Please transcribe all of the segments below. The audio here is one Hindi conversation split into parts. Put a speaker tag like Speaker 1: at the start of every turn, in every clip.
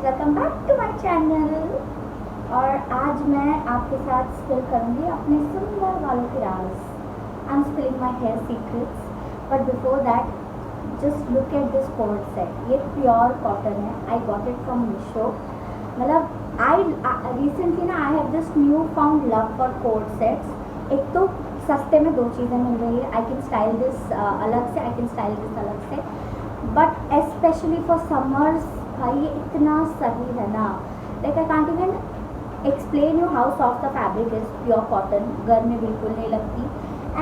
Speaker 1: Welcome back to my channel. और आज मैं आपके साथ स्पिल करूँगी अपने सुंदर बालों के राज। I am spilling my hair secrets, but before that just look at this coat set. ये प्योर कॉटन है। I got it from Meesho. मतलब आई रिसेंटली ना I have this new found love for coat sets. एक तो सस्ते में दो चीज़ें मिल रही है। आई कैन स्टाइल दिस अलग से, आई कैन स्टाइल दिस अलग से, बट स्पेशली फॉर समर्स भाई ये इतना सही है ना। Like I can't even explain you how soft the fabric is. Pure cotton, गर्मी बिल्कुल नहीं लगती।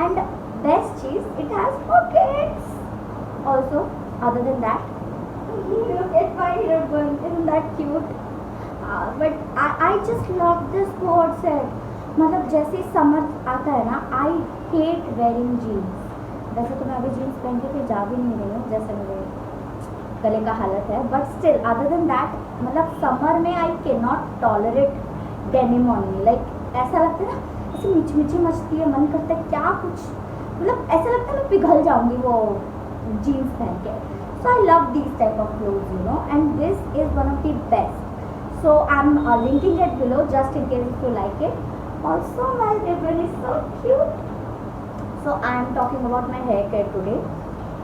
Speaker 1: एंड बेस्ट चीज, it has pockets also. Other than that, look at my ribbon, isn't that cute? But I just love this coat set. मतलब जैसे समर आता है ना, आई हेट वेयरिंग जीन्स। वैसे तो मैं अभी जीन्स पहन के कहीं जा भी नहीं रही हूँ, जैसे मेरे गले का हालत है, but still other than that मतलब समर में I can not tolerate denim on me. Like ऐसा लगता है ना, ऐसे मिची मचती है, मन करता है क्या कुछ, मतलब ऐसा लगता है मैं पिघल जाऊंगी वो जीन्स पहन के। So I love this type of clothes, you know, and this is one of the best. So I am linking it below just in case if you like it. Also my ribbon is so cute. So I am talking about my hair care today.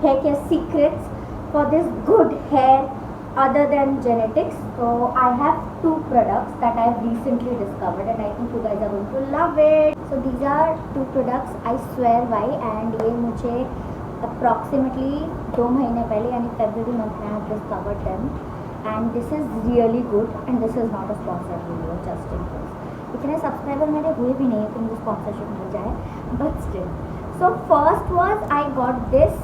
Speaker 1: Hair care secrets for this good hair other than genetics. So I have two products that I have recently discovered and I think you guys are going to love it. So these are two products I swear by, and ये मुझे approximately 2 महीने पहले यानी February month में I have discovered them, and this is really good, and this is not a sponsored video, just in case। इतने सब्सक्राइबर मेरे हुए भी नहीं है कि मुझे स्पॉन्सरशिप मिल जाए, but still. So first was I got this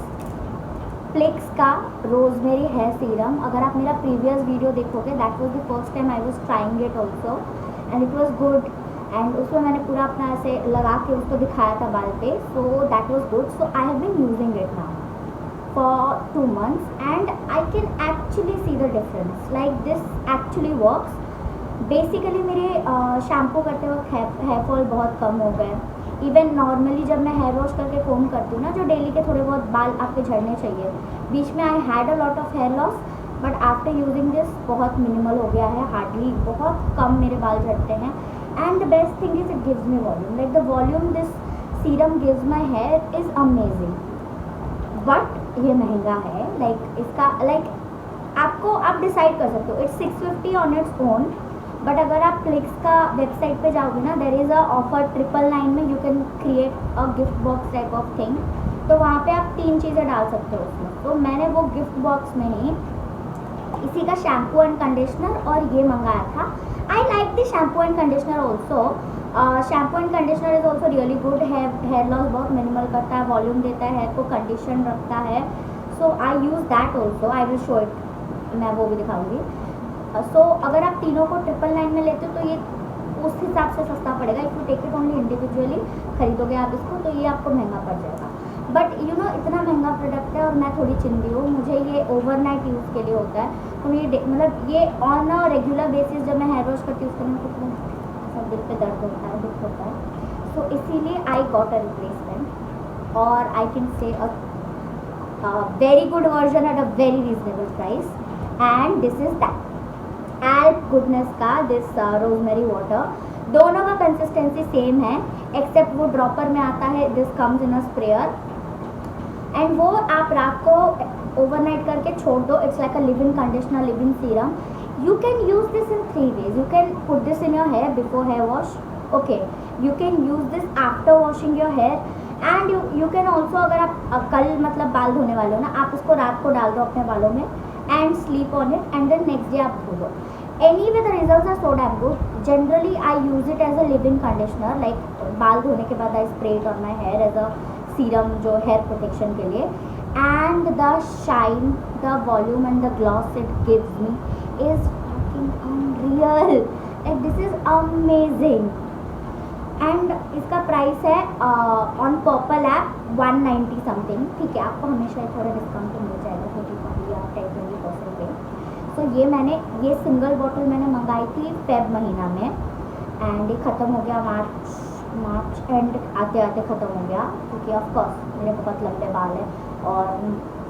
Speaker 1: Plix का रोजमेरी हेयर सीरम। अगर आप मेरा प्रीवियस वीडियो देखोगे, that was the first time I was trying it also, and it was good. And उसमें मैंने पूरा अपना ऐसे लगा के उसको दिखाया था बाल पे, so that was good. So I have been using it now for 2 months and I can actually see the difference. Like this actually works. Basically मेरे शैम्पू करते वक्त हेयर फॉल बहुत कम हो गए। इवन नॉर्मली जब मैं हेयर वॉश करके कोम करती हूँ ना, जो डेली के थोड़े बहुत बाल आपके झड़ने चाहिए, बीच में I had a lot of hair loss, but after using this बहुत मिनिमल हो गया है। हार्डली बहुत कम मेरे बाल झड़ते हैं। And the best thing is it gives me volume. Like the volume this serum gives my here is amazing. But ये महंगा है। लाइक इसका आप डिसाइड कर सकते हो। It's 650 on its own, but अगर आप प्लिक्स का वेबसाइट पे जाओगे ना, देर इज़ अ ऑफर 999 में you can create a gift box type of thing. तो वहाँ पे आप 3 चीज़ें डाल सकते हो उसमें। तो मैंने वो गिफ्ट बॉक्स में ही इसी का शैम्पू एंड कंडीशनर और ये मंगाया था। I like the shampoo and conditioner also. Shampoo and conditioner is also really good. Hair loss बहुत मिनिमल करता है, वॉल्यूम देता है, हेयर को कंडीशन रखता है। So I use that also. I will show it, मैं वो भी दिखाऊंगी। सो अगर आप तीनों को 999 में लेते हो तो ये उस हिसाब से सस्ता पड़ेगा। If you take it only individually खरीदोगे आप इसको, तो ये आपको महंगा पड़ जाएगा। बट यू नो इतना महंगा प्रोडक्ट है और मैं थोड़ी चिंदी हूँ। मुझे ये ओवरनाइट यूज़ के लिए होता है। तो ये मतलब ये ऑन अ रेगुलर बेसिस जब मैं हेयर वॉश करती हूँ उसके लिए कुछ दिल पे दर्द होता है, दुख होता है। सो इसीलिए आई गॉट अ रिप्लेसमेंट, और I can say a very good version at a very reasonable price, and this is that alps goodness का दिस रोजमेरी वाटर। दोनों का कंसिस्टेंसी सेम है, एक्सेप्ट वो ड्रॉपर में आता है, this comes in a sprayer. And वो आप रात को ओवरनाइट करके छोड़ दो। It's like a leave in conditioner, leave in serum. You can use this in 3 ways. You can put this in your hair before hair wash, okay. You can use this after washing your hair, and you can also, अगर आप कल मतलब बाल धोने वाले हो ना, आप इसको रात को डाल दो अपने बालों में and sleep on it, and then next day आप धो दो। Anyway the results are so damn good. Generally I use it as a leave-in conditioner, like बाल धोने के बाद I spray it on my hair as a serum जो hair protection के लिए, and the shine, the volume and the gloss it gives me is fucking unreal. Like this is amazing. And इसका प्राइस है ऑन पर्पल ऐप 190 समथिंग। ठीक है, आपको हमेशा थोड़ा डिस्काउंट मिल जाएगा 30% या 10-20% पे। सो ये सिंगल बॉटल मैंने मंगाई थी फेब महीना में, एंड ये ख़त्म हो गया मार्च एंड आते आते ख़त्म हो गया, क्योंकि ऑफकोर्स मेरे बहुत लंबे बाल हैं और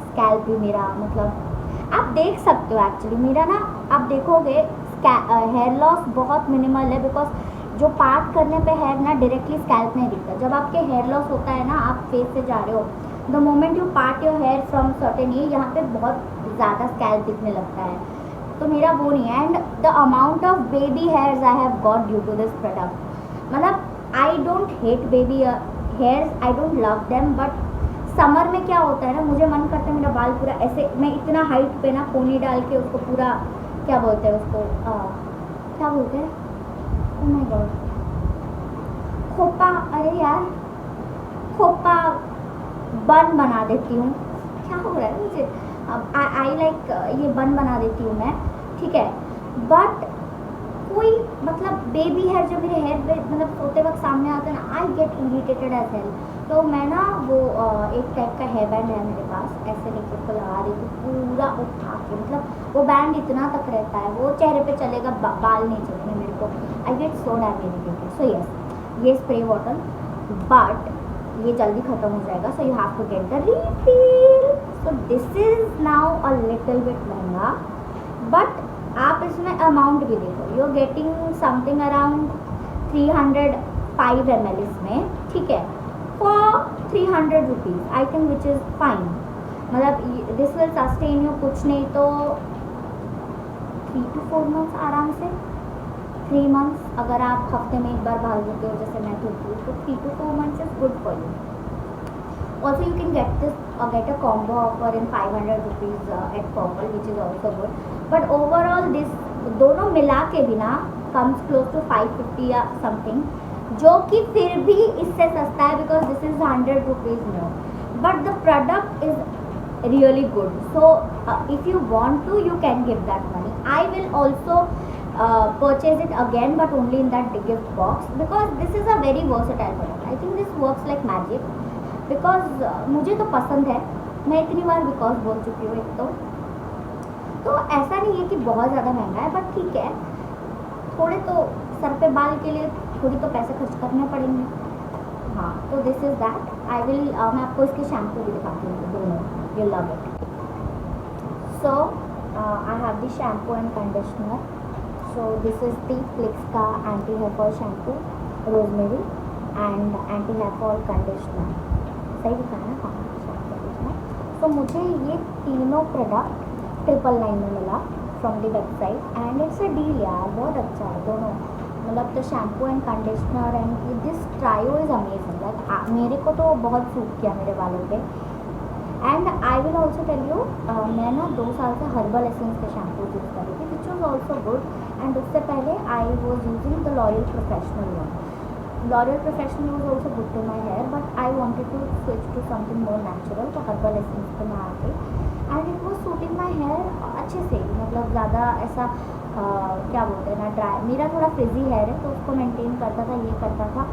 Speaker 1: स्कैल्प भी मेरा मतलब आप देख सकते हो एक्चुअली मेरा ना, आप देखोगे हेयर लॉस बहुत मिनिमल है, बिकॉज जो पार्ट करने पे हेयर ना डायरेक्टली स्कैल्प में दिखता है। जब आपके हेयर लॉस होता है ना, आप फेस से जा रहे हो, the moment you part your hair from certain ये यहाँ पे बहुत ज़्यादा स्कैल्प दिखने लगता है, तो मेरा वो नहीं है। And the amount of baby hairs I have got due to this product, मतलब I don't hate baby hairs, I don't love them, but summer में क्या होता है ना, मुझे मन करता है मेरा बाल पूरा ऐसे, मैं इतना हाइट पे ना पोनी डाल के उसको पूरा, क्या बोलते हैं उसको, क्या बोलते हैं, ओह माय गॉड, खोपा, अरे यार खोपा बन बना देती हूँ, क्या हो रहा है मुझे, आई लाइक ये बन बना देती हूँ मैं, ठीक है। बट कोई मतलब बेबी हेयर जो मेरे हेयर पे मतलब सोते वक्त सामने आता है ना, I get irritated as hell. तो मैं ना वो एक टाइप का हेयर बैंड है मेरे पास, ऐसे लेके उसको लगा रही थी पूरा उठा के, मतलब वो बैंड इतना तक रहता है, वो चेहरे पे चलेगा, बाल नहीं चलेंगे मेरे को, I get so damn irritated. So yes, ये स्प्रे बॉटल, बट ये जल्दी ख़त्म हो जाएगा, so you have to get the refill. So this is now a little bit महंगा, बट आप इसमें अमाउंट भी देखो, you are getting something around 305 ml इसमें, ठीक है, for 300 rupees I think, which is fine. मतलब दिस विल सस्टेन यू कुछ नहीं तो 3 to 4 months आराम से, 3 months अगर आप हफ्ते में एक बार बाल धोते हो जैसे मैं धोती हूँ, तो 3 to 4 months is good for you. Also you can get a combo offer in 500 rupees at Purple, which is also good. But overall this दोनों मिला के भी ना comes close to 550 या something, जो कि फिर भी इससे सस्ता है, because this is 100 rupees more. But the product is really good. So if you want to, you can give that money. I will also purchase it again, but only in that gift box, because this is a very versatile product. I think this works like magic. Because मुझे तो पसंद है, मैं इतनी बार बिकॉज बोल चुकी हूँ एक तो ऐसा नहीं है कि बहुत ज़्यादा महंगा है, बट ठीक है, थोड़े तो सर पे बाल के लिए थोड़ी तो पैसे खर्च करने पड़ेंगे। हाँ, तो this is that. I will मैं आपको इसके शैम्पू भी दिखाती हूँ दोनों, you love it. So I have the shampoo and conditioner. So this is the Plix का anti hair fall shampoo, rosemary and anti hair fall conditioner, सही दिखाया ना, हाँ। तो मुझे ये तीनों प्रोडक्ट 999 में मिला from the website, and it's a deal यार, बहुत अच्छा है दोनों, मतलब the shampoo and conditioner and this trio is amazing. Like मेरे को तो बहुत सूट किया मेरे बालों पे। And I will also tell you, मैं ना 2 साल से हर्बल एसेंस के शैम्पू यूज़ कर रही थी, which was also good. And उससे पहले I was using the L'Oreal professional one. L'Oreal Professional was also good to my hair, but I wanted to switch to something more natural, तो herbal essence पे मैं आ गई, and it was suiting my hair अच्छे से, मतलब ज़्यादा ऐसा क्या बोलते हैं ना, ड्राई, मेरा थोड़ा फ्रिजी हेयर है तो उसको मेंटेन करता था, ये करता था,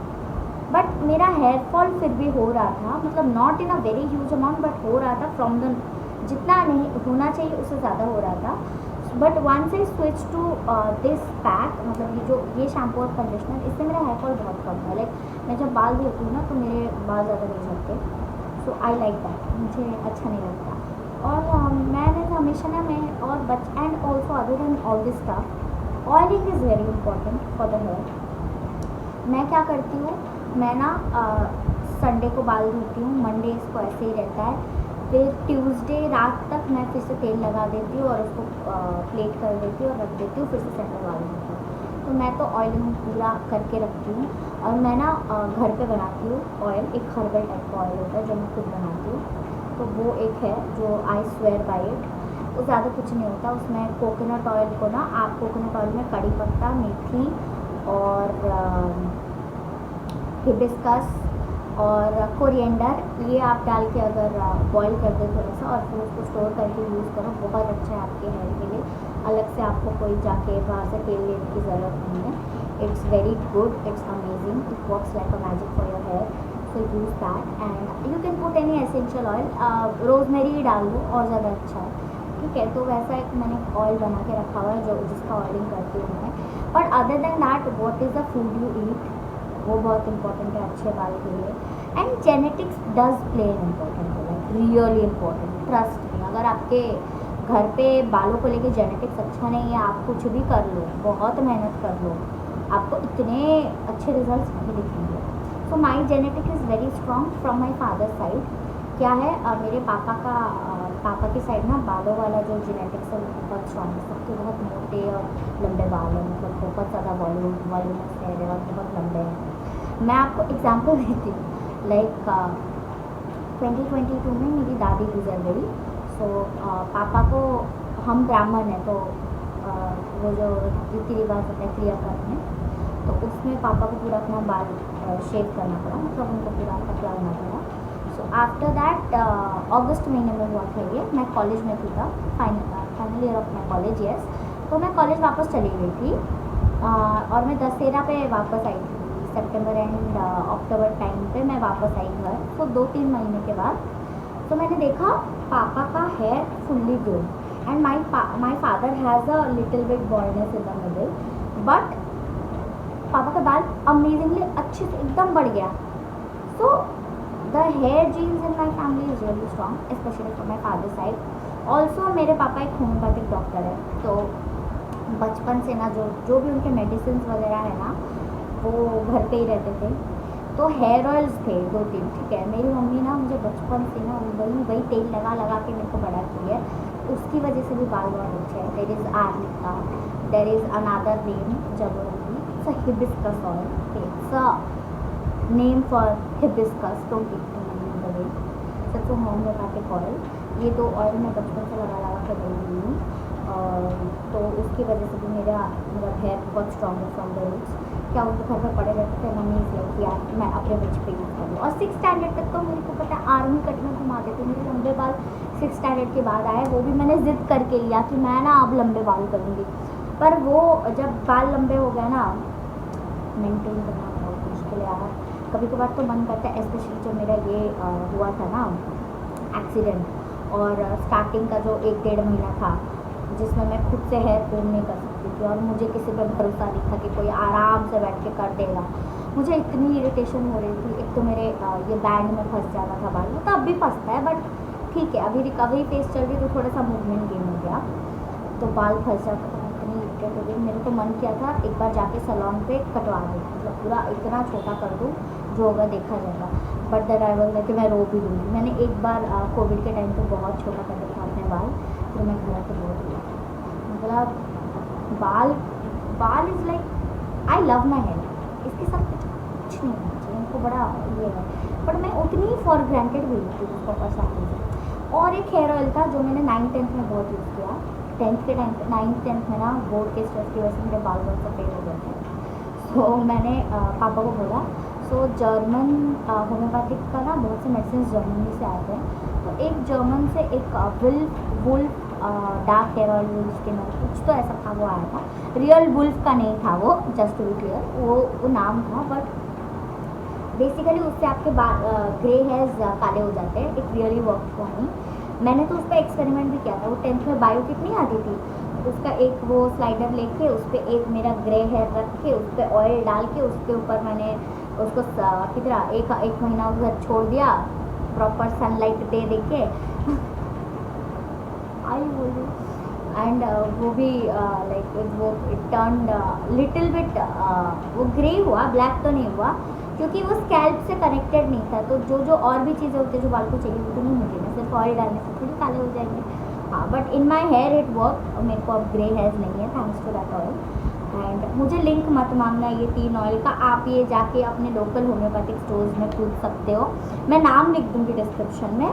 Speaker 1: बट मेरा हेयर फॉल फिर भी हो रहा था, मतलब not in a very huge amount, but हो रहा था फ्रॉम द, जितना नहीं होना चाहिए उससे ज़्यादा हो रहा था। But once I switch to this pack, मतलब ये शैम्पू और कंडीशनर, इससे मेरा हेयर फॉल बहुत कम है। लाइक मैं जब बाल धोती हूँ ना तो मेरे बाल ज़्यादा नहीं झड़ते, सो आई लाइक दैट, मुझे अच्छा नहीं लगता। और मैंने हमेशा ना मैं और and also other than all this stuff, oiling is very important for the hair. मैं क्या करती हूँ, मैं ना संडे को बाल धोती हूँ, मंडे इसको ऐसे ही रहता है, फिर ट्यूसडे रात तक मैं फिर से तेल लगा देती हूँ और उसको प्लेट कर देती हूँ और रख देती हूँ, फिर से संडे वाल देती हूँ। तो मैं तो ऑयलिंग पूरा करके रखती हूँ। और मैं ना घर पे बनाती हूँ ऑयल, एक हर्बल टाइप का ऑयल होता है जो मैं खुद बनाती हूँ, तो वो एक है जो आई स्वेयर बाय इट। तो ज़्यादा कुछ नहीं होता उसमें, कोकोनट ऑयल को ना आप कोकोनट ऑयल में कड़ी पत्ता, मेथी और हिबिस्कस और कोरिएंडर, ये आप डाल के अगर बॉईल कर दे थोड़ा सा और फिर उसको स्टोर करके यूज़ करो, बहुत अच्छा है आपके हेयर के लिए। अलग से आपको कोई जाके बाहर से तेल लेने की ज़रूरत नहीं है। It's very good, it's amazing, it works like a magic for your hair, so use that. And you can put any essential oil, rosemary ही डाल दो और ज़्यादा अच्छा है, ठीक है। तो वैसा एक मैंने ऑयल बना के रखा हुआ है जो जिसका ऑयलिंग करती हूँ मैं। But other than that, what is the food you eat, वो बहुत इंपॉर्टेंट है अच्छे बाल के लिए। And genetics does play an important role, really important, trust me. अगर आपके घर पे बालों को लेके जेनेटिक्स अच्छा नहीं है, आप कुछ भी कर लो, बहुत मेहनत कर लो, आपको इतने अच्छे रिजल्ट्स नहीं दिखेंगे। So my genetic is very strong from my father side. क्या है, मेरे पापा की साइड ना बालों वाला जो जेनेटिक्स है वो बहुत स्ट्रॉन्ग है, सबके बहुत मोटे और लंबे बाल हैं, मतलब बहुत ज़्यादा वॉल्यूमस है और बहुत लंबे हैं। मैं आपको एग्जांपल देती हूँ, लाइक 2022 में मेरी दादी गुजर गई। सो पापा को, हम ब्राह्मण हैं तो वो जो रीति रिवाज होता है क्रियाक्रम में, तो उसमें पापा को पूरा अपना बाल शेव करना पड़ा, मतलब उनको पूरा पतला होना पड़ा। सो आफ्टर दैट अगस्त महीने में हुआ था ये, मैं कॉलेज में थी तब, final year of my college, yes. तो मैं कॉलेज वापस चली गई थी और मैं दशहरा पे वापस आई थी, सितंबर एंड अक्टूबर टाइम पे मैं वापस आई घर। तो 2-3 महीने के बाद तो मैंने देखा पापा का hair fully grow and my father has a little bit baldness in the middle, but पापा का बाल अमेजिंगली अच्छे से एकदम बढ़ गया। So the hair genes in my family is really strong, specially for my father side. Also मेरे पापा एक होम्योपैथिक डॉक्टर है, तो बचपन से ना जो भी उनके मेडिसिन वगैरह है ना, वो घर पे ही रहते थे। तो हेयर ऑयल्स थे 2-3, ठीक है। मेरी मम्मी ना मुझे बचपन से ना वही तेल लगा लगा के मेरे को बड़ा की है, उसकी वजह से भी बाल बहुत अच्छे हैं। There is arnica, there is another name जबरदस्ती, it's a hibiscus oil, it's a name for hibiscus, don't take the way, it's a homeopathic oil. ये 2 ऑयल मैं बचपन से लगा लगा के गई हुई हूँ, और तो उसकी वजह से भी मेरा हेयर बहुत स्ट्रॉन्ग है फ्रॉम द रूट्स। क्या उनको घर में पड़े रहते थे, मम्मी इसलिए यार मैं अपने बच्चे पे यूज़ कर लूँ। और 6th स्टैंडर्ड तक तो मेरे को पता है आर्मी कट में घुमाते थे, मेरे लंबे बाल 6th स्टैंडर्ड के बाद आए, वो भी मैंने ज़िद करके लिया कि मैं ना अब लंबे बाल करूँगी। पर वो जब बाल लंबे हो गए ना, मेंटेन करना बहुत मुश्किल है यार। कभी कभार तो मन करता है, स्पेशली जो मेरा ये हुआ था ना एक्सीडेंट, और स्टार्टिंग का जो 1-1.5 महीना था जिसमें मैं खुद से हेयर कोम नहीं कर सकती थी और मुझे किसी पर भरोसा नहीं था कि कोई आराम से बैठ के कर देगा, मुझे इतनी इरिटेशन हो रही थी। एक तो मेरे ये बैंड में फंस जाता था बाल, वो तो अब भी फंसता है बट ठीक है, अभी रिकवरी फेस चल रही तो थोड़ा सा मूवमेंट गेन हो गया, तो बाल फंस जाता था, इतनी इरिटेट हो गई। मेरे को मन किया था एक बार जाके सैलून पे कटवा दूँ, मतलब पूरा इतना छोटा कर दूँ, जो होगा देखा जाएगा। बट द ड्राइवर कि मैं रो भी दूँगी। मैंने एक बार कोविड के टाइम पे बहुत छोटा कर दिया था अपने बाल, फिर मैं घर से बहुत हुआ, मतलब बाल is like I love my hair, इसके साथ कुछ नहीं होना चाहिए, उनको बड़ा ये है, बट मैं उतनी फॉर ग्रांटेड भी लेती हूँ उसको पसंद है। और एक हेयर ऑयल था जो मैंने 9th-10th में बहुत यूज़ किया। 10th के टाइम 9th-10th में ना बोर्ड के स्ट्रेस की वजह से मेरे बाल बहुत सफ़ेद हो गए थे। सो मैंने पापा को बोला, सो जर्मन होम्योपैथिक का ना बहुत से मेडिसिन जर्मनी से आते हैं, तो एक जर्मन से एक wolf dark hair oil skin oil कुछ तो ऐसा था, वो आया था। रियल वुल्फ का नहीं था वो, जस्ट टू बी क्लियर, वो नाम था, बट बेसिकली उससे आपके ग्रे हेयर्स काले हो जाते हैं। It really work for me. मैंने तो उस पर एक्सपेरिमेंट भी किया था। वो 10th में बायो किट नहीं आती थी, उसका एक वो स्लाइडर लेके उस पर एक मेरा ग्रे हेयर रख के उस पर ऑयल डाल के उसके ऊपर मैंने उसको कितना एक महीना उधर छोड़ दिया, प्रॉपर सनलाइट दे के आई बोल रही, एंड वो भी लाइक वो इट टर्न्ड लिटिल बिट, वो ग्रे हुआ, ब्लैक तो नहीं हुआ क्योंकि वो स्कैल्प से कनेक्टेड नहीं था। तो जो और भी चीज़ें होती है जो बाल को चाहिए वो तो नहीं मुझे ना, सिर्फ ऑयल डालने से थोड़ी काले हो जाएंगे। हाँ, but in my hair it work, मेरे को अब ग्रे हेयर्स नहीं है thanks to that oil. And मुझे लिंक मत मांगना ये 3 ऑयल का, आप ये जाके अपने लोकल होम्योपैथिक स्टोर्स में पूछ सकते हो, मैं नाम लिख दूँगी डिस्क्रिप्शन में,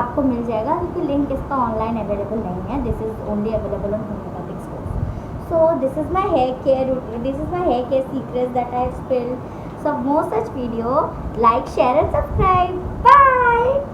Speaker 1: आपको मिल जाएगा, क्योंकि लिंक इसका ऑनलाइन अवेलेबल नहीं है, this is only available on homeopathic stores. So this is my hair care routine, this is my hair care secrets that I have spilled. So more such video, like, share and subscribe. Bye.